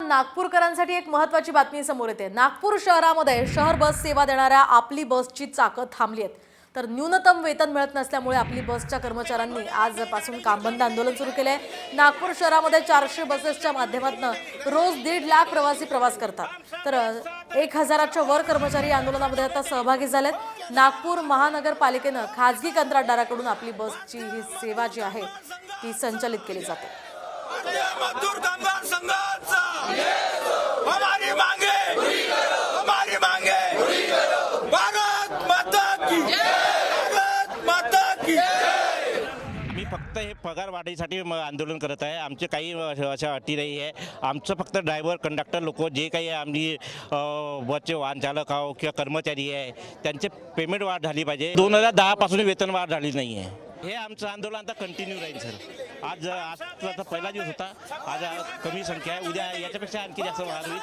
नागपूरकरांसाठी एक महत्त्वाची बातमी समोर येते। नागपूर शहरामध्ये शहर बस सेवा देणाऱ्या आपली बसची चाकं थांबली आहेत। तर न्यूनतम वेतन मिळत नसल्यामुळे आपली बसच्या कर्मचाऱ्यांनी आजपासून कामबंद आंदोलन सुरू केले। नागपूर शहरामध्ये 400 बसेसच्या माध्यमातून रोज 1.5 लाख प्रवासी प्रवास करतात। तर 1000च्या वर कर्मचारी आंदोलनामध्ये आता सहभागी झालेत। नागपूर महानगरपालिकेने खासगी कंत्राटदाराकडून आपली बसची ही सेवा जी आहे ती संचालित केली जाते। मजदूर कामगार संघर्ष हमारी मांगे पूरी करो, हमारी मांगे पूरी करो। भारत माता की जय, भारत माता की जय। मी फक्त हे पगार वाढीसाठी आंदोलन करत आहे। आमचे काही अशा अटी नाही आहे। आमचं फक्त ड्रायव्हर कंडक्टर लोक जे काही आमची बसचे वाहन चालक आहो किंवा कर्मचारी आहे त्यांचे पेमेंट वाढ झाली पाहिजे। 2010 पासून वेतन वाढ झाली नाही आहे। हे आमचं आंदोलन आता कंटिन्यू राहील सर। आज पहिला दिवस होता, आज कमी संख्या आहे, उद्या याच्यापेक्षा आणखी जास्त वाढ होईल।